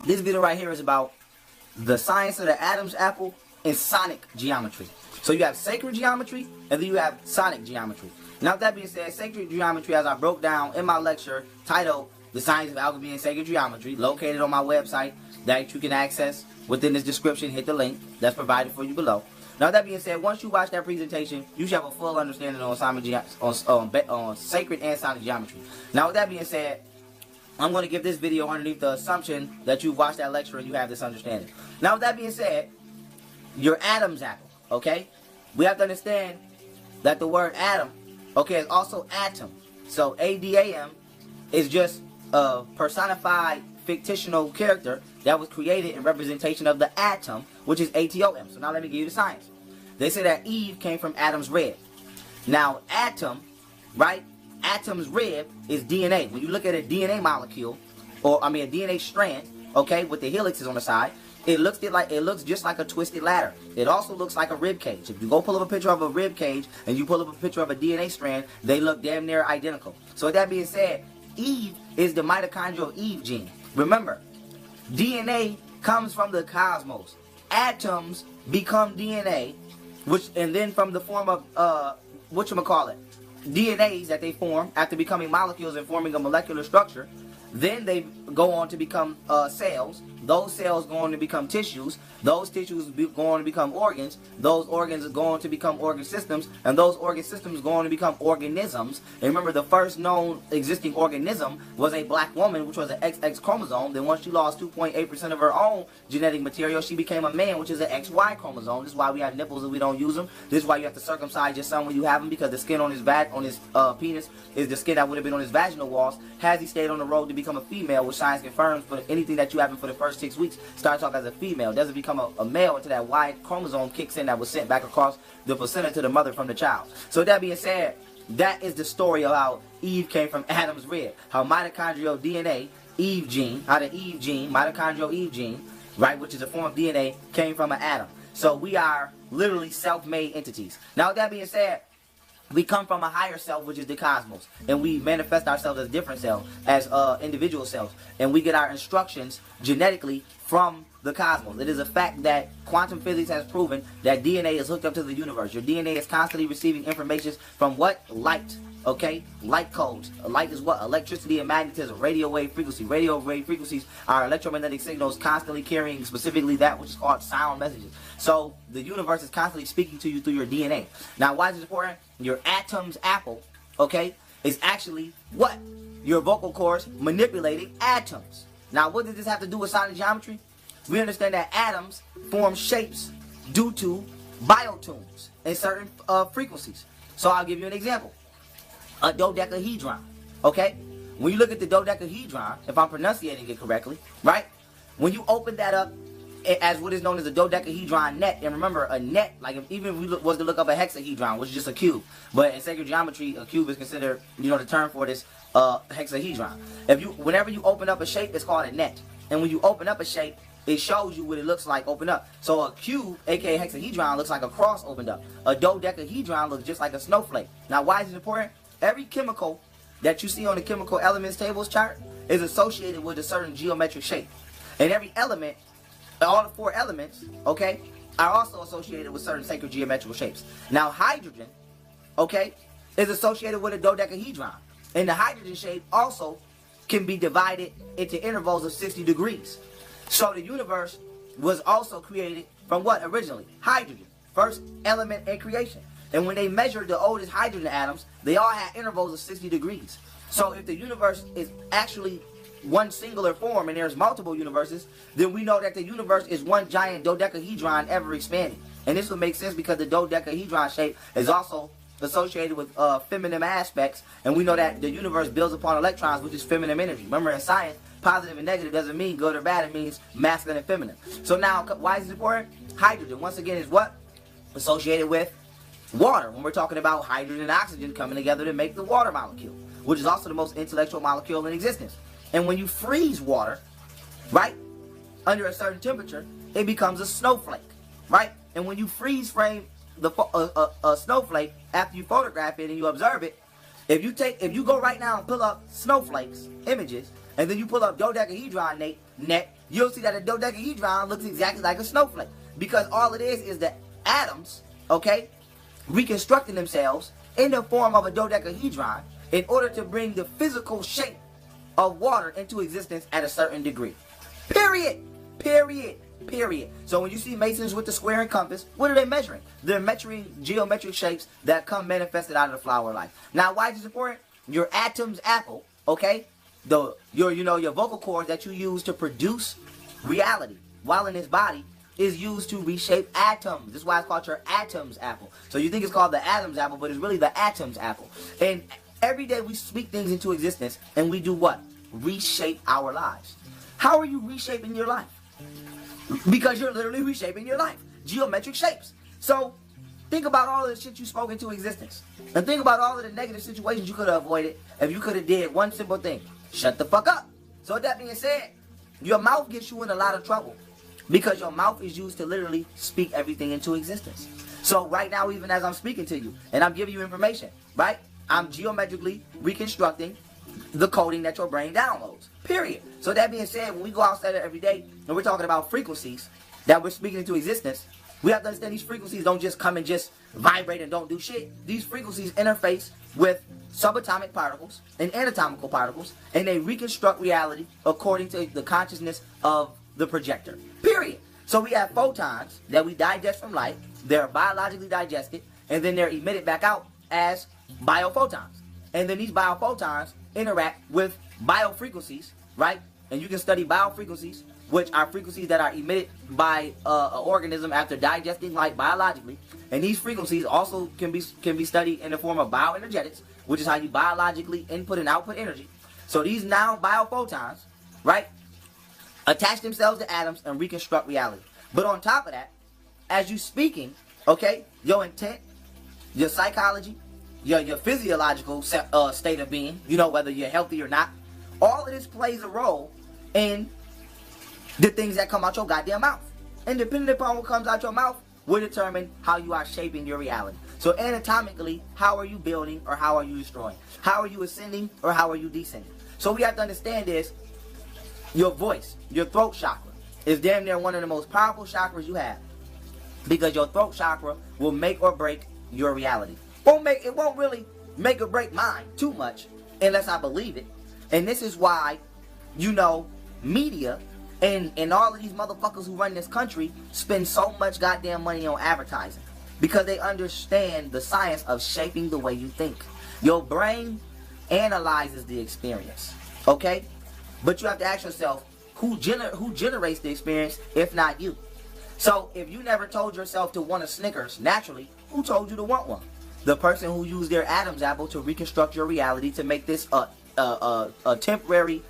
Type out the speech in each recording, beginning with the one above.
This video right here is about the science of the Adam's apple and sonic geometry. So you have sacred geometry and then you have sonic geometry. Now with that being said, sacred geometry, as I broke down in my lecture titled The Science of Alchemy and Sacred Geometry, located on my website that you can access within this description. Hit the link that's provided for you below. Now with that being said, once you watch that presentation, you should have a full understanding on sacred and sonic geometry. Now with that being said, I'm going to give this video underneath the assumption that you've watched that lecture and you have this understanding. Now with that being said, your Adam's apple, okay? We have to understand that the word atom, okay, is also atom. So A-D-A-M is just a personified fictional character that was created in representation of the atom, which is A-T-O-M. So now let me give you the science. They say that Eve came from Adam's rib. Now atom, right? Atom's rib is DNA. When you look at a DNA molecule, or a DNA strand, okay, with the helixes on the side, it looks just like a twisted ladder. It also looks like a rib cage. If you go pull up a picture of a rib cage and you pull up a picture of a DNA strand, they look damn near identical. So with that being said, Eve is the mitochondrial Eve gene. Remember, DNA comes from the cosmos. Atoms become DNA, and then from the form of DNAs that they form after becoming molecules and forming a molecular structure. Then they go on to become cells. Those cells go on to become tissues. Those tissues go on to become organs. Those organs go on to become organ systems. And those organ systems go on to become organisms. And remember, the first known existing organism was a black woman, which was an XX chromosome. Then once she lost 2.8% of her own genetic material, she became a man, which is an XY chromosome. This is why we have nipples and we don't use them. This is why you have to circumcise your son when you have him, because the skin on his penis is the skin that would have been on his vaginal walls. Has he stayed on the road to become a female, which science confirms, for anything that you have for the first 6 weeks starts off as a female, doesn't become a male until that Y chromosome kicks in that was sent back across the placenta to the mother from the child. So that being said, that is the story of how Eve came from Adam's rib. How mitochondrial DNA, Eve gene, mitochondrial Eve gene, right, which is a form of DNA, came from an atom. So we are literally self-made entities. Now with that being said, we come from a higher self, which is the cosmos, and we manifest ourselves as different cells, as individual cells, and we get our instructions genetically from the cosmos. It is a fact that quantum physics has proven that DNA is hooked up to the universe. Your DNA is constantly receiving information from what? Light. Okay? Light codes. Light is what? Electricity and magnetism. Radio wave frequency. Radio wave frequencies are electromagnetic signals constantly carrying specifically that which is called sound messages. So the universe is constantly speaking to you through your DNA. Now why is it important? Your Atom's apple, okay, is actually what? Your vocal cords manipulating atoms. Now what does this have to do with sonic geometry? We understand that atoms form shapes due to biotunes and certain frequencies. So I'll give you an example. A dodecahedron, okay? When you look at the dodecahedron, if I'm pronunciating it correctly, right? When you open that up as what is known as a dodecahedron net, and remember, a net, like even if we was to look up a hexahedron, which is just a cube, but in sacred geometry, a cube is considered, the term for this hexahedron. Whenever you open up a shape, it's called a net. And when you open up a shape, it shows you what it looks like open up. So a cube, aka hexahedron, looks like a cross opened up. A dodecahedron looks just like a snowflake. Now why is it important? Every chemical that you see on the chemical elements tables chart is associated with a certain geometric shape. And every element, all the 4 elements, okay, are also associated with certain sacred geometrical shapes. Now hydrogen, okay, is associated with a dodecahedron. And the hydrogen shape also can be divided into intervals of 60 degrees. So the universe was also created from what originally? Hydrogen. First element in creation. And when they measured the oldest hydrogen atoms, they all had intervals of 60 degrees. So if the universe is actually one singular form and there's multiple universes, then we know that the universe is one giant dodecahedron ever expanding. And this would make sense because the dodecahedron shape is also associated with feminine aspects, and we know that the universe builds upon electrons, which is feminine energy. Remember, in science, positive and negative doesn't mean good or bad, it means masculine and feminine. So now, why is it important? Hydrogen, once again, is what? Associated with water, when we're talking about hydrogen and oxygen coming together to make the water molecule, which is also the most intellectual molecule in existence. And when you freeze water, right, under a certain temperature, it becomes a snowflake, right? And when you freeze frame a snowflake after you photograph it and you observe it, if you go right now and pull up snowflakes images, and then you pull up dodecahedron net, you'll see that a dodecahedron looks exactly like a snowflake. Because all it is the atoms, okay, reconstructing themselves in the form of a dodecahedron in order to bring the physical shape of water into existence at a certain degree. Period. Period. Period. So when you see masons with the square and compass, what are they measuring? They're measuring geometric shapes that come manifested out of the flower of life. Now, why is this important? Your atom's apple, okay? Your vocal cords that you use to produce reality while in this body is used to reshape atoms. This is why it's called your atom's apple. So you think it's called the atom's apple, but it's really the atom's apple. And every day we speak things into existence, and we do what? Reshape our lives. How are you reshaping your life? Because you're literally reshaping your life. Geometric shapes. So think about all of the shit you spoke into existence. And think about all of the negative situations you could have avoided if you could have did one simple thing. Shut the fuck up. So with that being said, your mouth gets you in a lot of trouble. Because your mouth is used to literally speak everything into existence. So right now, even as I'm speaking to you, and I'm giving you information, right? I'm geometrically reconstructing the coding that your brain downloads. Period. So that being said, when we go outside every day and we're talking about frequencies that we're speaking into existence, we have to understand these frequencies don't just come and just vibrate and don't do shit. These frequencies interface with subatomic particles and anatomical particles, and they reconstruct reality according to the consciousness of the projector. Period. So we have photons that we digest from light. They're biologically digested, and then they're emitted back out as biophotons. And then these biophotons interact with biofrequencies, right? And you can study biofrequencies, which are frequencies that are emitted by an organism after digesting light biologically. And these frequencies also can be studied in the form of bioenergetics, which is how you biologically input and output energy. So these now biophotons, right, attach themselves to atoms and reconstruct reality. But on top of that, as you speaking, okay, your intent, your psychology, your physiological state of being, whether you're healthy or not, all of this plays a role in the things that come out your goddamn mouth. And depending upon what comes out your mouth will determine how you are shaping your reality. So anatomically, how are you building or how are you destroying? How are you ascending or how are you descending? So we have to understand this. Your voice, your throat chakra, is damn near one of the most powerful chakras you have. Because your throat chakra will make or break your reality. It won't really make or break mine too much unless I believe it. And this is why, media and all of these motherfuckers who run this country spend so much goddamn money on advertising. Because they understand the science of shaping the way you think. Your brain analyzes the experience. Okay? But you have to ask yourself, who generates the experience if not you? So if you never told yourself to want a Snickers naturally, who told you to want one? The person who used their Adam's apple to reconstruct your reality to make this a temporary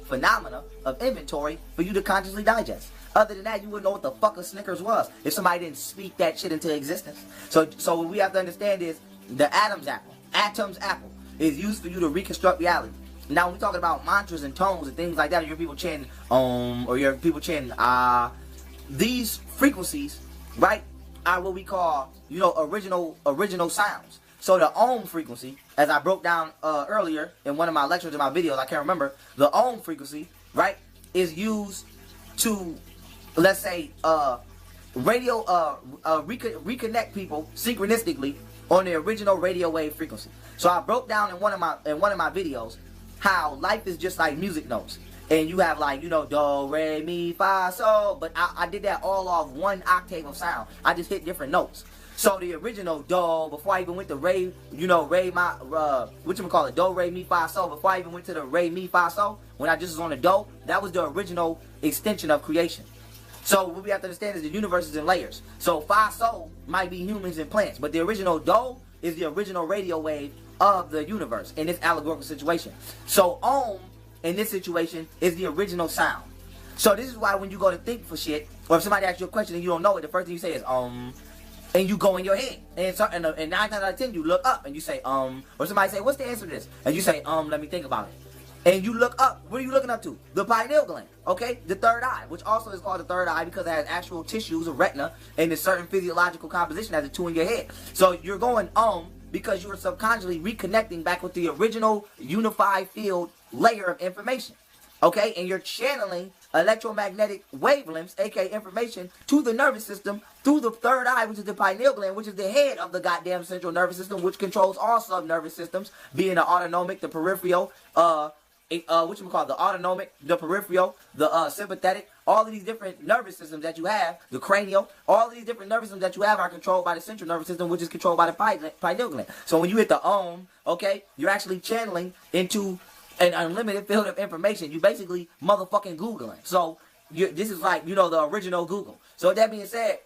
phenomena of inventory for you to consciously digest. Other than that, you wouldn't know what the fuck a Snickers was if somebody didn't speak that shit into existence. So what we have to understand is the Atom's apple is used for you to reconstruct reality. Now, when we're talking about mantras and tones and things like that, or your people chanting or your people chanting these frequencies, right, are what we call, original sounds. So the Om frequency, as I broke down earlier in one of my lectures in my videos, I can't remember, the Om frequency, right, is used to, let's say, reconnect people synchronistically on the original radio wave frequency. So I broke down in one of my videos how life is just like music notes. And you have like, do, re, mi, fa, sol. But I did that all off one octave of sound. I just hit different notes. So the original do, before I even went to re, re, mi, do, re, mi, fa, sol. Before I even went to the re, mi, fa, sol, when I just was on the do, that was the original extension of creation. So what we have to understand is the universe is in layers. So fa, sol might be humans and plants. But the original do is the original radio wave of the universe in this allegorical situation. So Om, in this situation, is the original sound. So this is why when you go to think for shit, or if somebody asks you a question and you don't know it, the first thing you say is and you go in your head. And 9 times out of 10 you look up and you say or somebody say, what's the answer to this? And you say, let me think about it. And you look up. What are you looking up to? The pineal gland, okay? The third eye, which also is called the third eye because it has actual tissues, a retina, and a certain physiological composition as a two in your head. So you're going because you are subconsciously reconnecting back with the original unified field layer of information. Okay, and you're channeling electromagnetic wavelengths, aka information, to the nervous system through the third eye, which is the pineal gland, which is the head of the goddamn central nervous system, which controls all sub-nervous systems, being the autonomic, the peripheral, the autonomic, the peripheral, the sympathetic, all of these different nervous systems that you have, the cranial, all of these different nervous systems that you have are controlled by the central nervous system, which is controlled by the pineal gland. So when you hit the okay, you're actually channeling into an unlimited field of information. You basically motherfucking Googling. So this is like, the original Google. So with that being said,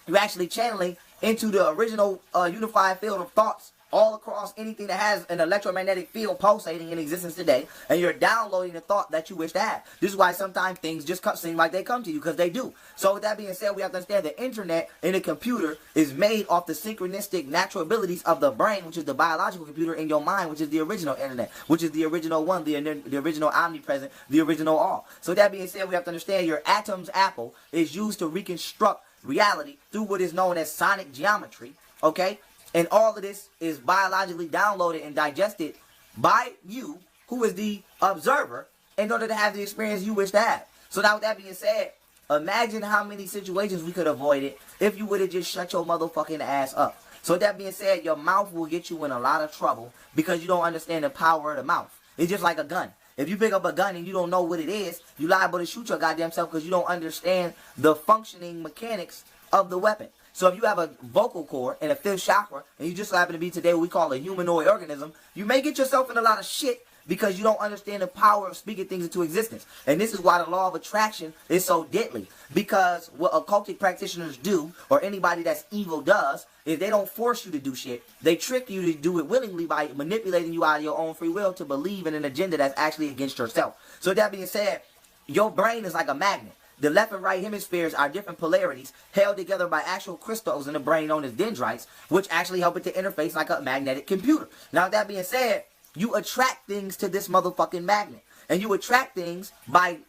you're actually channeling into the original unified field of thoughts all across anything that has an electromagnetic field pulsating in existence today, and you're downloading the thought that you wish to have. This is why sometimes things just seem like they come to you, because they do. So with that being said, we have to understand the internet and the computer is made off the synchronistic natural abilities of the brain, which is the biological computer, in your mind, which is the original internet, which is the original one, the original omnipresent, the original all. So with that being said, we have to understand your atom's apple is used to reconstruct reality through what is known as sonic geometry, okay? And all of this is biologically downloaded and digested by you, who is the observer, in order to have the experience you wish to have. So now with that being said, imagine how many situations we could avoid it if you would have just shut your motherfucking ass up. So with that being said, your mouth will get you in a lot of trouble because you don't understand the power of the mouth. It's just like a gun. If you pick up a gun and you don't know what it is, you're liable to shoot your goddamn self because you don't understand the functioning mechanics of the weapon. So if you have a vocal cord and a fifth chakra, and you just happen to be today what we call a humanoid organism, you may get yourself in a lot of shit because you don't understand the power of speaking things into existence. And this is why the law of attraction is so deadly. Because what occultic practitioners do, or anybody that's evil does, is they don't force you to do shit. They trick you to do it willingly by manipulating you out of your own free will to believe in an agenda that's actually against yourself. So that being said, your brain is like a magnet. The left and right hemispheres are different polarities held together by actual crystals in the brain known as dendrites, which actually help it to interface like a magnetic computer. Now, with that being said, you attract things to this motherfucking magnet. And you attract things by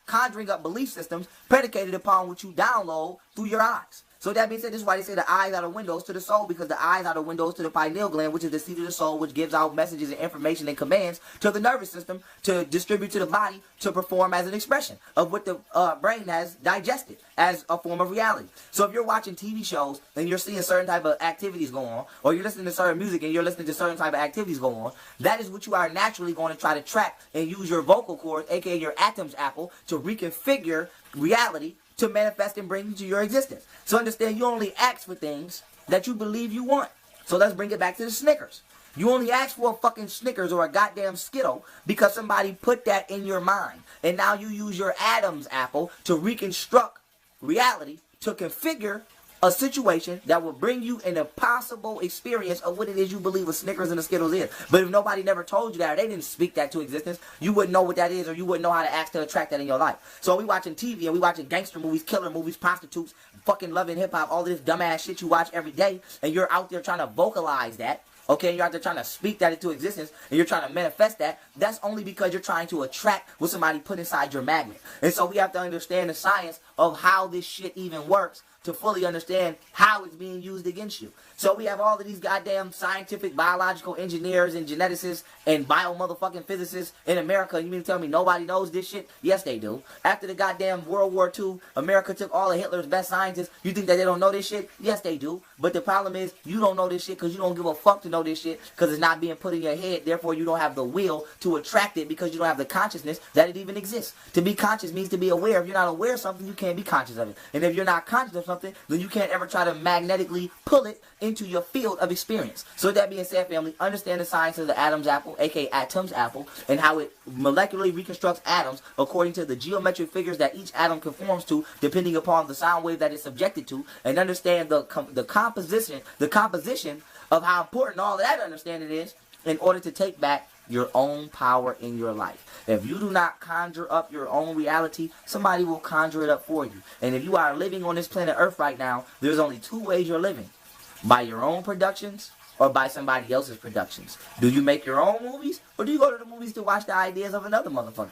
conjuring up belief systems predicated upon what you download through your eyes. So that being said, this is why they say the eyes are the windows to the soul, because the eyes are the windows to the pineal gland, which is the seat of the soul, which gives out messages and information and commands to the nervous system to distribute to the body to perform as an expression of what the brain has digested as a form of reality. So if you're watching TV shows and you're seeing certain type of activities go on, or you're listening to certain music and you're listening to certain type of activities go on, that is what you are naturally going to try to track and use your vocal cords, aka your atom's apple, to reconfigure reality to manifest and bring into your existence. So understand, you only ask for things that you believe you want. So let's bring it back to the Snickers. You only ask for a fucking Snickers or a goddamn Skittle because somebody put that in your mind. And now you use your Adam's apple to reconstruct reality, to configure a situation that will bring you an impossible experience of what it is you believe a Snickers and a Skittles is. But if nobody never told you that, or they didn't speak that to existence, you wouldn't know what that is, or you wouldn't know how to act to attract that in your life. So we watching TV and we watching gangster movies, killer movies, prostitutes, fucking loving hip hop, all this dumbass shit you watch every day, and you're out there trying to vocalize that. Okay, you're out there trying to speak that into existence, and you're trying to manifest that. That's only because you're trying to attract what somebody put inside your magnet. And so we have to understand the science of how this shit even works to fully understand how it's being used against you. So we have all of these goddamn scientific, biological engineers and geneticists and bio-motherfucking physicists in America. You mean to tell me nobody knows this shit? Yes, they do. After the goddamn World War II, America took all of Hitler's best scientists. You think that they don't know this shit? Yes, they do. But the problem is, you don't know this shit because you don't give a fuck to know this shit because it's not being put in your head. Therefore, you don't have the will to attract it because you don't have the consciousness that it even exists. To be conscious means to be aware. If you're not aware of something, you can't be conscious of it. And if you're not conscious of something, then you can't ever try to magnetically pull it into your field of experience. So with that being said, family, understand the science of the Adam's apple, aka atom's apple, and how it molecularly reconstructs atoms according to the geometric figures that each atom conforms to, depending upon the sound wave that it's subjected to, and understand the composition of how important all of that understanding is in order to take back your own power in your life. If you do not conjure up your own reality, somebody will conjure it up for you. And if you are living on this planet Earth right now, there's only two ways you're living. By your own productions or by somebody else's productions. Do you make your own movies or do you go to the movies to watch the ideas of another motherfucker?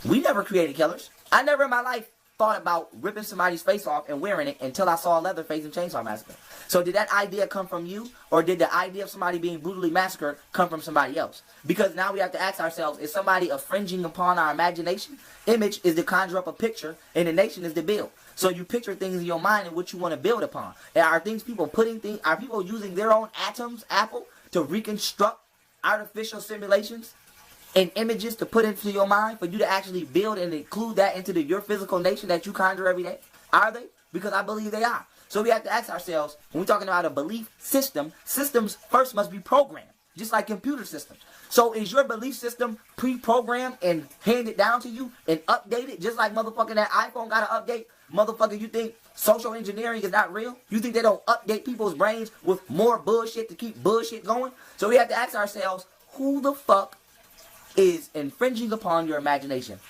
We never created killers. I never in my life thought about ripping somebody's face off and wearing it until I saw Leatherface in Chainsaw Massacre. So did that idea come from you, or did the idea of somebody being brutally massacred come from somebody else? Because now we have to ask ourselves, is somebody infringing upon our imagination? Image is to conjure up a picture, and the nation is to build. So you picture things in your mind and what you want to build upon. And are people using their own atoms, Apple, to reconstruct artificial simulations and images to put into your mind for you to actually build and include that into your physical nation that you conjure every day? Are they? Because I believe they are. So we have to ask ourselves, when we're talking about a belief system, systems first must be programmed, just like computer systems. So is your belief system pre-programmed and handed down to you and updated, just like motherfucking that iPhone got to update? Motherfucker, you think social engineering is not real? You think they don't update people's brains with more bullshit to keep bullshit going? So we have to ask ourselves, who the fuck is infringing upon your imagination?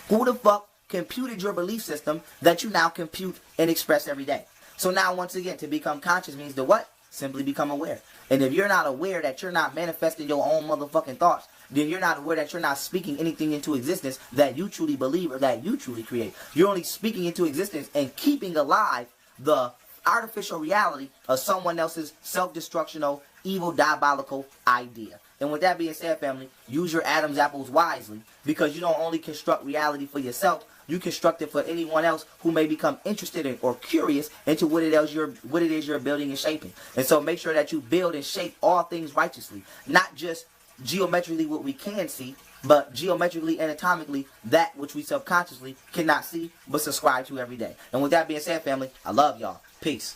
Who the fuck computed your belief system that you now compute and express every day? So now, once again, to become conscious means to what? Simply become aware. And if you're not aware that you're not manifesting your own motherfucking thoughts, then you're not aware that you're not speaking anything into existence that you truly believe or that you truly create. You're only speaking into existence and keeping alive the artificial reality of someone else's self-destructional, evil, diabolical idea. And with that being said, family, use your Adam's apples wisely, because you don't only construct reality for yourself, you construct it for anyone else who may become interested in or curious into what it is you're building and shaping. And so make sure that you build and shape all things righteously, not just geometrically what we can see, but geometrically and anatomically that which we subconsciously cannot see but subscribe to every day. And with that being said, family, I love y'all. Peace.